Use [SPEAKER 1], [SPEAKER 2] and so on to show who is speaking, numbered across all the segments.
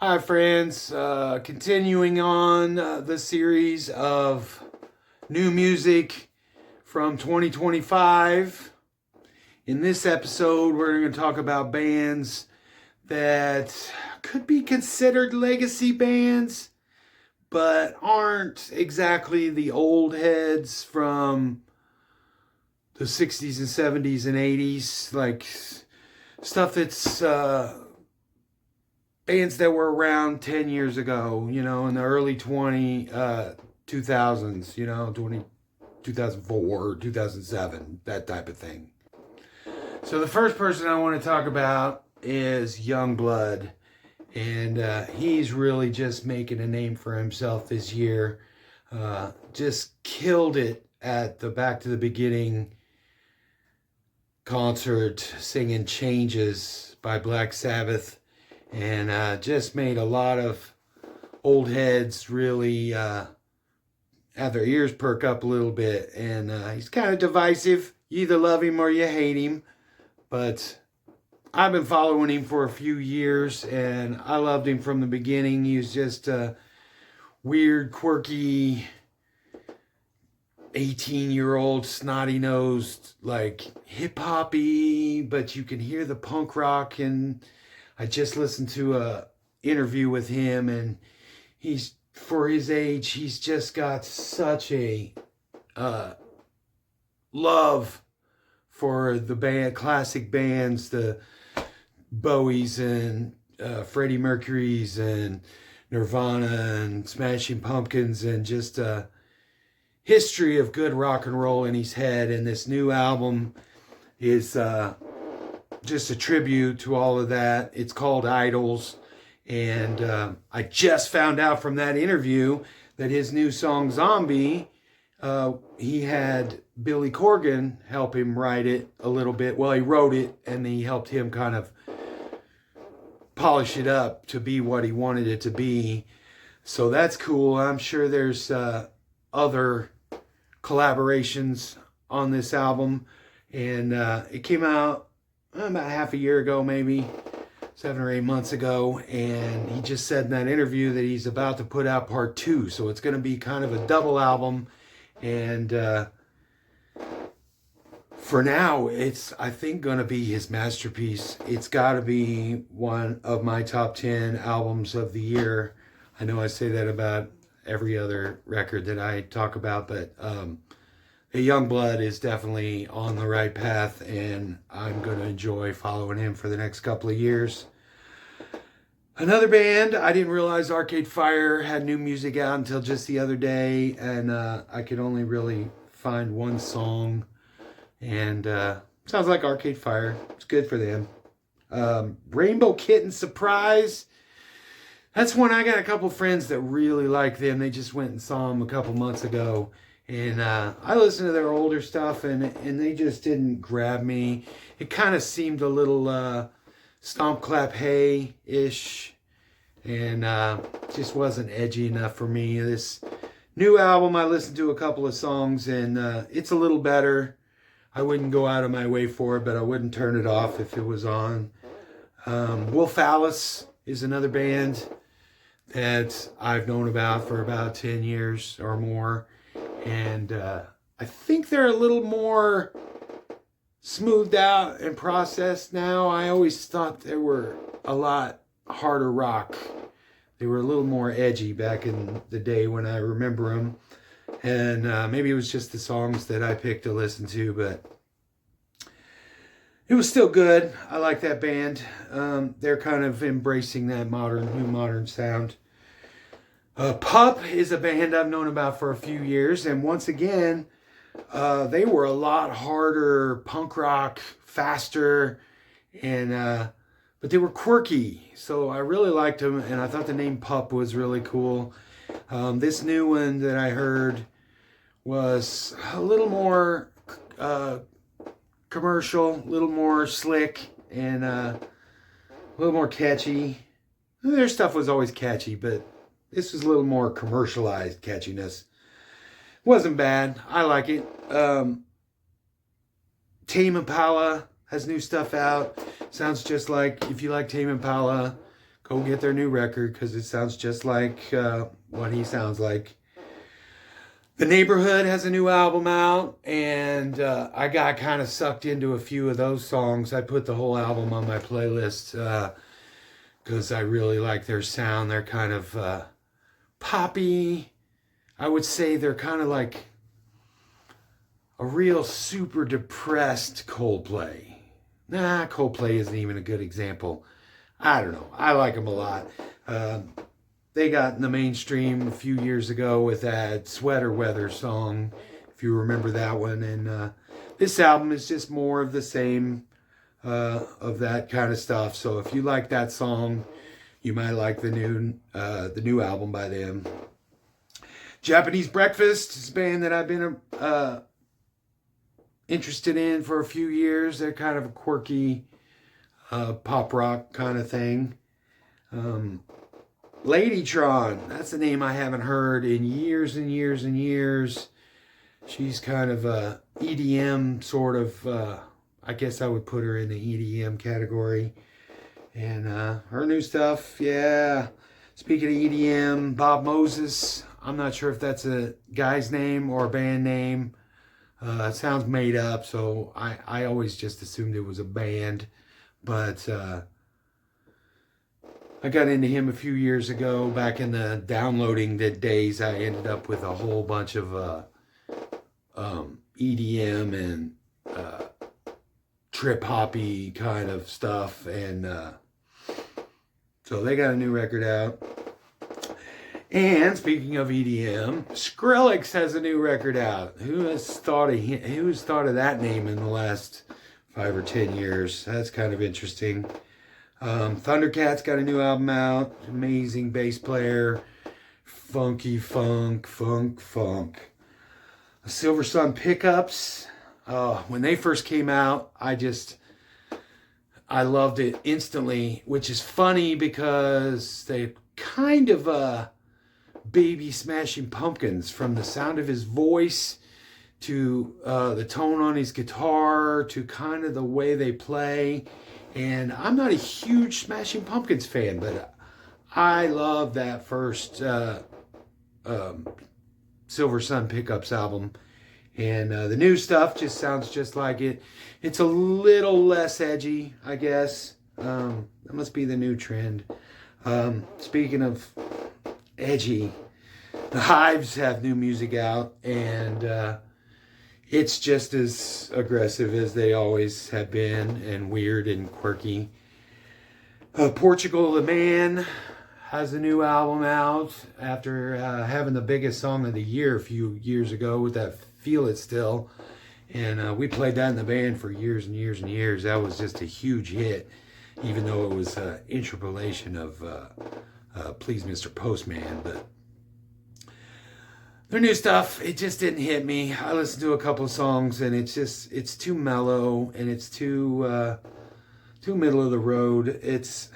[SPEAKER 1] Hi, friends. Continuing on the series of new music from 2025. In this episode, we're going to talk about bands that could be considered legacy bands, but aren't exactly the old heads from the 60s and 70s and 80s. Like stuff that's bands that were around 10 years ago, in the early 2000s, 2004, 2007, that type of thing. So the first person I want to talk about is Youngblood. And he's really just making a name for himself this year. Just killed it at the Back to the Beginning concert, singing Changes by Black Sabbath. And just made a lot of old heads really have their ears perk up a little bit. And he's kind of divisive. You either love him or you hate him. But I've been following him for a few years, and I loved him from the beginning. He was just a weird, quirky 18-year-old, snotty-nosed, like hip-hoppy, but you can hear the punk rock. And I just listened to a interview with him, and he's, for his age, he's just got such a love for the band, classic bands, the Bowies and Freddie Mercury's and Nirvana and Smashing Pumpkins, and just a history of good rock and roll in his head. And this new album is just a tribute to all of that. It's called Idols. And I just found out from that interview that his new song Zombie, he had Billy Corgan help him write it a little bit. Well, he wrote it and he helped him kind of polish it up to be what he wanted it to be. So that's cool. I'm sure there's other collaborations on this album. And it came out about half a year ago, maybe 7 or 8 months ago. And he just said in that interview that he's about to put out part 2. So it's going to be kind of a double album. And for now, it's, I think, going to be his masterpiece. It's got to be one of my top 10 albums of the year. I know I say that about every other record that I talk about, but Youngblood is definitely on the right path, and I'm going to enjoy following him for the next couple of years. Another band, I didn't realize Arcade Fire had new music out until just the other day, and I could only really find one song. And sounds like Arcade Fire. It's good for them. Rainbow Kitten Surprise. That's one I got a couple friends that really like them. They just went and saw them a couple months ago. And I listened to their older stuff, and they just didn't grab me. It kind of seemed a little Stomp Clap Hey-ish. And just wasn't edgy enough for me. This new album, I listened to a couple of songs, and it's a little better. I wouldn't go out of my way for it, but I wouldn't turn it off if it was on. Wolf Alice is another band that I've known about for about 10 years or more. And I think they're a little more smoothed out and processed now. I always thought they were a lot harder rock. They were a little more edgy back in the day when I remember them. And maybe it was just the songs that I picked to listen to, but it was still good. I like that band. They're kind of embracing that new modern sound. Pup is a band I've known about for a few years, and once again, they were a lot harder punk rock, faster, and but they were quirky. So I really liked them, and I thought the name Pup was really cool. This new one that I heard was a little more commercial, a little more slick, and a little more catchy. Their stuff was always catchy, but this was a little more commercialized catchiness. Wasn't bad. I like it. Tame Impala has new stuff out. Sounds just like, if you like Tame Impala, go get their new record because it sounds just like what he sounds like. The Neighborhood has a new album out, and I got kind of sucked into a few of those songs. I put the whole album on my playlist because I really like their sound. They're kind of poppy. I would say they're kind of like a real super depressed Coldplay. Nah, Coldplay isn't even a good example. I don't know. I like them a lot. They got in the mainstream a few years ago with that Sweater Weather song, if you remember that one. And this album is just more of the same of that kind of stuff. So if you like that song, you might like the new album by them. Japanese Breakfast is a band that I've been interested in for a few years. They're kind of a quirky pop rock kind of thing. Ladytron, that's a name I haven't heard in years and years and years. She's kind of a EDM sort of, I guess I would put her in the EDM category. And her new stuff, yeah. Speaking of EDM, Bob Moses, I'm not sure if that's a guy's name or a band name. It sounds made up, so I always just assumed it was a band. But I got into him a few years ago, back in the downloading days. I ended up with a whole bunch of EDM and trip hoppy kind of stuff, and so they got a new record out. And speaking of EDM, Skrillex has a new record out. Who's thought of that name in the last 5 or 10 years? That's kind of interesting. Thundercat's got a new album out. Amazing bass player. Funky funk. Silver Sun Pickups. When they first came out, I loved it instantly, which is funny because they kind of Baby Smashing Pumpkins, from the sound of his voice to the tone on his guitar to kind of the way they play. And I'm not a huge Smashing Pumpkins fan, but I love that first Silver Sun Pickups album. And the new stuff just sounds just like it. It's a little less edgy, I guess. That must be the new trend. Speaking of edgy, the Hives have new music out, and it's just as aggressive as they always have been, and weird and quirky. Portugal the Man has a new album out after having the biggest song of the year a few years ago with that Feel It Still. And we played that in the band for years and years and years. That was just a huge hit, even though it was an interpolation of Please Mr. Postman. But their new stuff, it just didn't hit me. I listened to a couple of songs, and it's too mellow, and it's too middle of the road. It's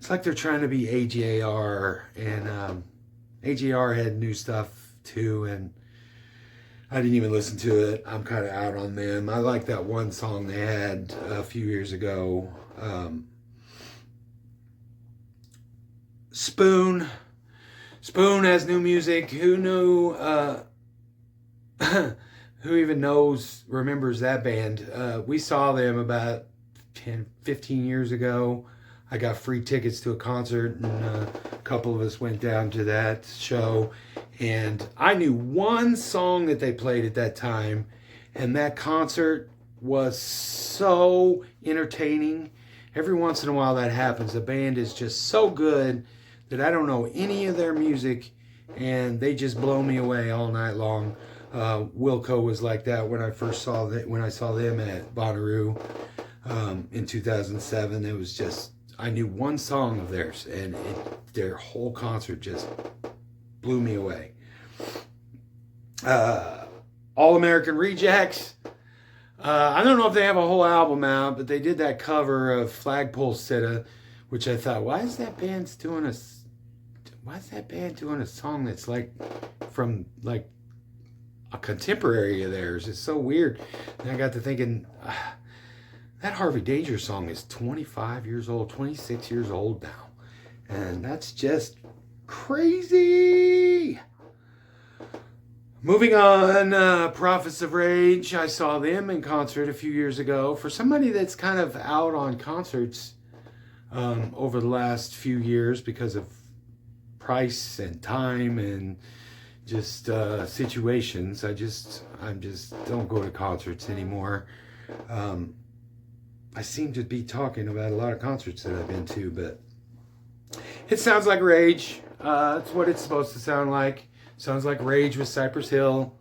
[SPEAKER 1] like they're trying to be AJR, and AJR had new stuff too, and I didn't even listen to it. I'm kind of out on them. I like that one song they had a few years ago. Spoon has new music. Who knew? Who even remembers that band? We saw them about 10, 15 years ago. I got free tickets to a concert, and a couple of us went down to that show. And I knew one song that they played at that time, and that concert was so entertaining. Every once in a while that happens. The band is just so good that I don't know any of their music, and they just blow me away all night long. Wilco was like that when I saw them at Bonnaroo in 2007. It was just, I knew one song of theirs, and their whole concert just blew me away. All American Rejects. I don't know if they have a whole album out, but they did that cover of Flagpole Sitta, which I thought, why is that band doing a song that's like from like a contemporary of theirs? It's so weird. And I got to thinking, that Harvey Danger song is 25 years old, 26 years old now. And that's just crazy. Moving on, Prophets of Rage. I saw them in concert a few years ago. For somebody that's kind of out on concerts over the last few years because of price and time and just situations, I just don't go to concerts anymore. I seem to be talking about a lot of concerts that I've been to, but it sounds like Rage. It's what it's supposed to sound like. Sounds like Rage with Cypress Hill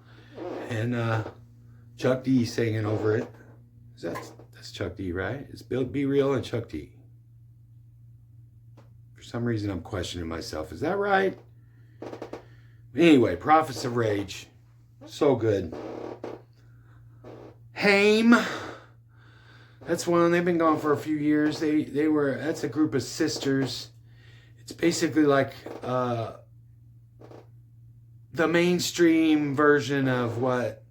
[SPEAKER 1] and Chuck D singing over it. That's Chuck D, right? It's Be Real and Chuck D. For some reason, I'm questioning myself. Is that right? Anyway, Prophets of Rage. So good. Haim. That's one. They've been gone for a few years. That's a group of sisters. It's basically like the mainstream version of what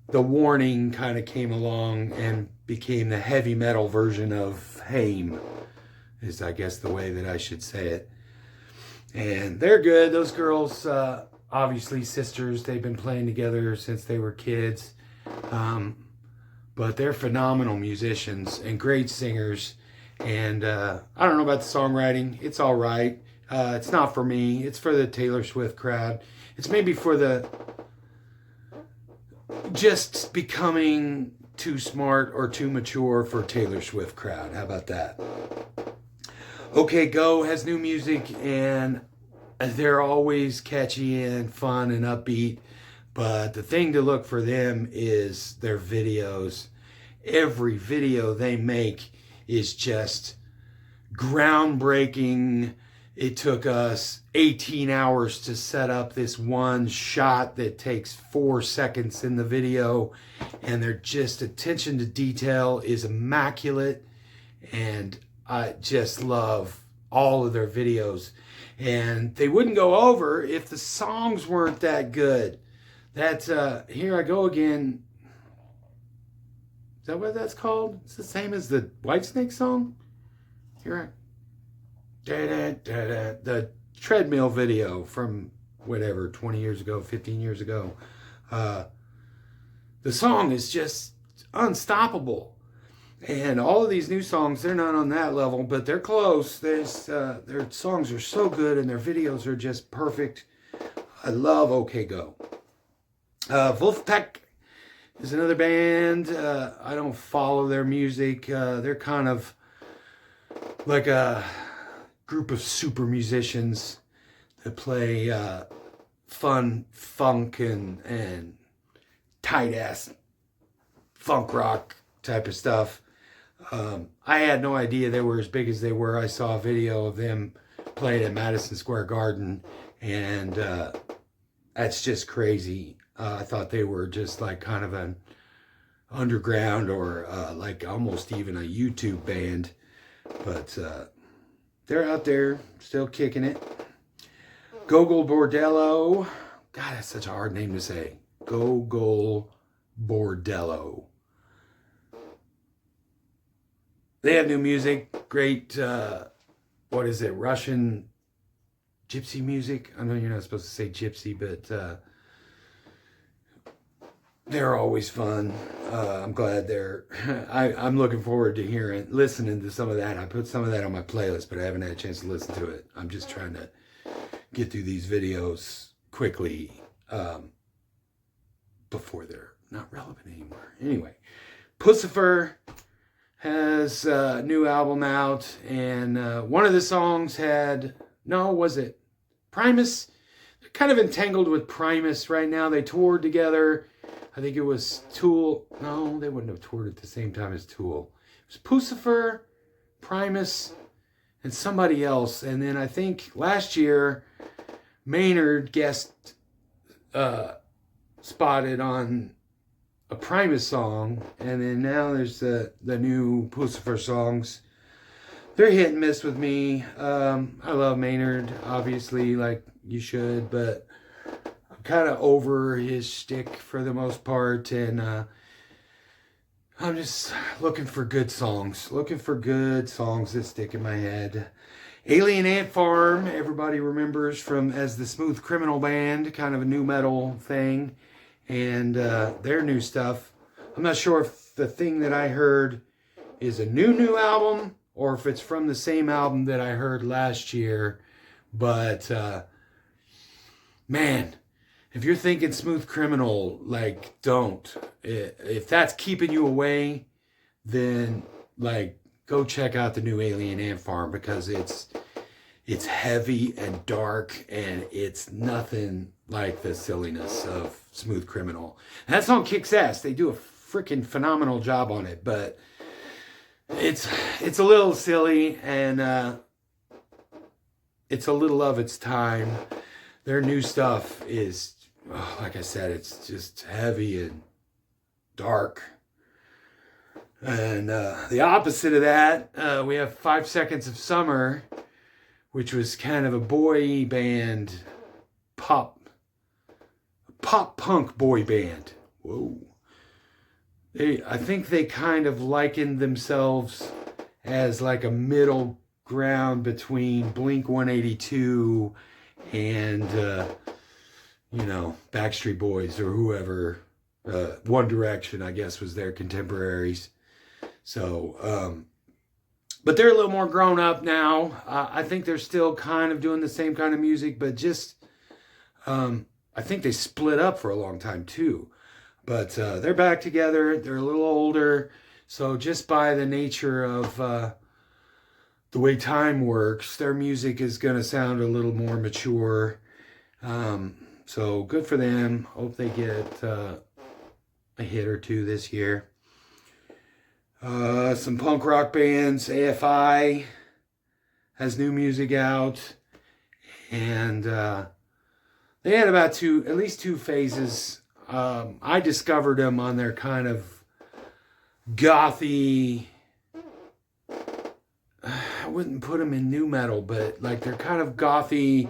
[SPEAKER 1] The Warning kind of came along and became the heavy metal version of Haim, is I guess the way that I should say it. And they're good. Those girls, obviously sisters, they've been playing together since they were kids. But they're phenomenal musicians and great singers. And I don't know about the songwriting. It's all right. It's not for me. It's for the Taylor Swift crowd. It's maybe for the just becoming too smart or too mature for Taylor Swift crowd. How about that? OK Go has new music, and they're always catchy and fun and upbeat. But the thing to look for them is their videos. Every video they make is just groundbreaking. It took us 18 hours to set up this one shot that takes 4 seconds in the video. And their just attention to detail is immaculate. And I just love all of their videos. And they wouldn't go over if the songs weren't that good. That's Here I Go Again. Is that what that's called? It's the same as the Whitesnake song. Here the treadmill video from whatever, 20 years ago, 15 years ago. The song is just unstoppable. And all of these new songs, they're not on that level, but they're close. Their songs are so good and their videos are just perfect. I love OK Go. Wolfpack is another band. I don't follow their music. They're kind of like a group of super musicians that play fun funk and tight ass funk rock type of stuff. I had no idea they were as big as they were. I saw a video of them playing at Madison Square Garden, and that's just crazy. I thought they were just like kind of an underground or like almost even a YouTube band, but they're out there still kicking it. Gogol Bordello. God, that's such a hard name to say. Gogol Bordello. They have new music. Great, what is it? Russian gypsy music. I know you're not supposed to say gypsy, but they're always fun. I'm glad I'm looking forward to listening to some of that. I put some of that on my playlist, but I haven't had a chance to listen to it. I'm just trying to get through these videos quickly before they're not relevant anymore. Anyway, Puscifer has a new album out, and one of the songs was it Primus? They're kind of entangled with Primus right now. They toured together. I think it was Tool. No, they wouldn't have toured at the same time as Tool. It was Puscifer, Primus, and somebody else. And then I think last year, Maynard guest spotted on a Primus song. And then now there's the new Puscifer songs. They're hit and miss with me. I love Maynard, obviously, like you should, but kind of over his shtick for the most part, and I'm just looking for good songs that stick in my head. Alien Ant Farm, everybody remembers from as the Smooth Criminal Band, kind of a new metal thing, and their new stuff. I'm not sure if the thing that I heard is a new album or if it's from the same album that I heard last year, but man, if you're thinking Smooth Criminal, like, don't. If that's keeping you away, then like go check out the new Alien Ant Farm because it's heavy and dark and it's nothing like the silliness of Smooth Criminal. And that song kicks ass. They do a freaking phenomenal job on it, but it's a little silly and it's a little of its time. Their new stuff is, like I said, it's just heavy and dark. And the opposite of that, we have 5 Seconds of Summer, which was kind of a boy band, pop punk boy band. Whoa. I think they kind of likened themselves as like a middle ground between Blink 182 and, Backstreet Boys or whoever. One Direction, I guess, was their contemporaries. So, but they're a little more grown up now. I think they're still kind of doing the same kind of music, but just, I think they split up for a long time too. But they're back together. They're a little older. So just by the nature of the way time works, their music is going to sound a little more mature. So good for them. Hope they get a hit or two this year. Some punk rock bands. AFI has new music out, and they had at least two phases. I discovered them on their kind of gothy. I wouldn't put them in new metal, but like they're kind of gothy.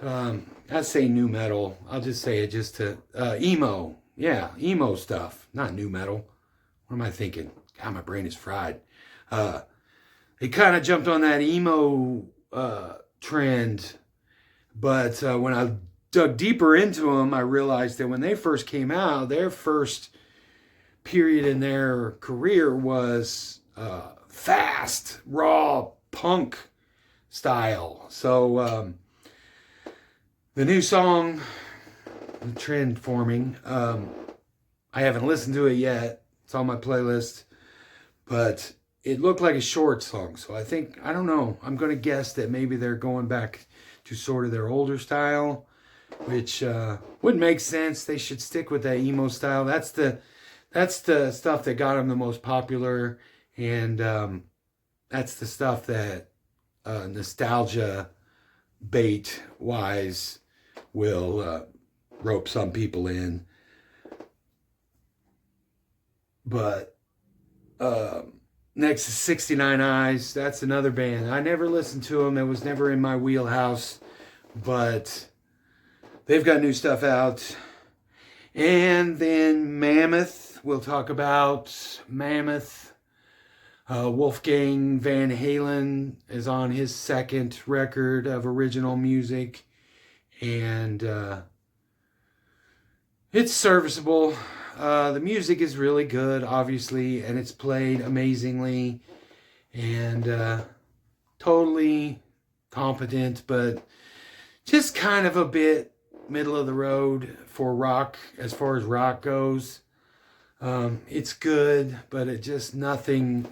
[SPEAKER 1] I'd say new metal. I'll just say it just to emo. Yeah, emo stuff, not new metal. What am I thinking? God, my brain is fried. It kind of jumped on that emo trend, but when I dug deeper into them, I realized that when they first came out, their first period in their career was fast, raw punk style. So the new song, the trend forming, I haven't listened to it yet. It's on my playlist, but it looked like a short song. So I don't know. I'm going to guess that maybe they're going back to sort of their older style, which would make sense. They should stick with that emo style. That's the stuff that got them the most popular, and that's the stuff that nostalgia bait wise will rope some people in. But next is 69 Eyes. That's another band. I never listened to them. It was never in my wheelhouse, but they've got new stuff out. And then Mammoth. We'll talk about Mammoth. Wolfgang Van Halen is on his second record of original music. And it's serviceable. The music is really good, obviously, and it's played amazingly. And totally competent, but just kind of a bit middle of the road for rock, as far as rock goes. It's good, but it just nothing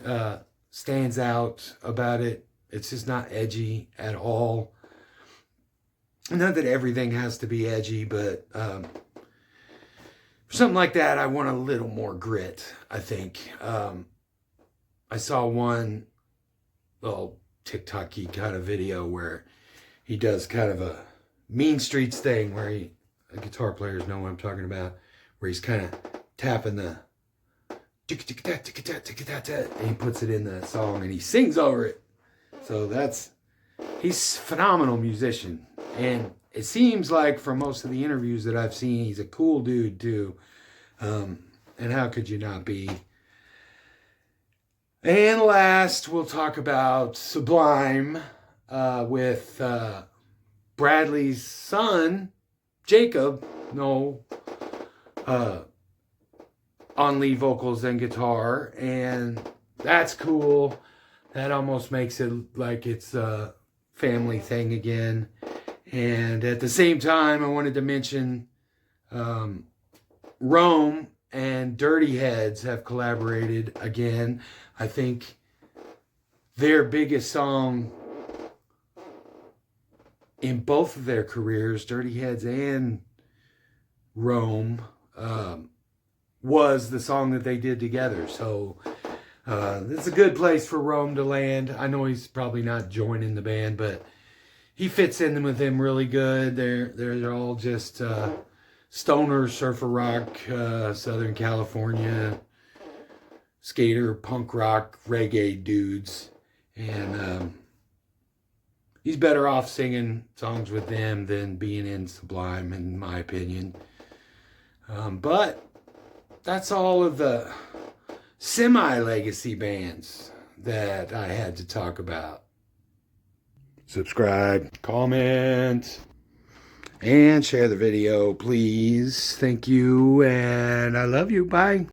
[SPEAKER 1] stands out about it. It's just not edgy at all. Not that everything has to be edgy, but for something like that, I want a little more grit, I think. I saw one little TikTok-y kind of video where he does kind of a Mean Streets thing where guitar players know what I'm talking about, where he's kind of tapping the and he puts it in the song and he sings over it. So he's a phenomenal musician. And it seems like from most of the interviews that I've seen, he's a cool dude too. And how could you not be? And last, we'll talk about Sublime. with Bradley's son, Jacob, on lead vocals and guitar, and that's cool. That almost makes it like it's a family thing again. And at the same time, I wanted to mention Rome and Dirty Heads have collaborated again. I think their biggest song in both of their careers, Dirty Heads and Rome, was the song that they did together. So it's a good place for Rome to land. I know he's probably not joining the band, but he fits in with them really good. They're all just stoner, surfer rock, Southern California, skater, punk rock, reggae dudes. And he's better off singing songs with them than being in Sublime, in my opinion. But that's all of the semi-legacy bands that I had to talk about. Subscribe, comment, and share the video, please. Thank you, and I love you. Bye.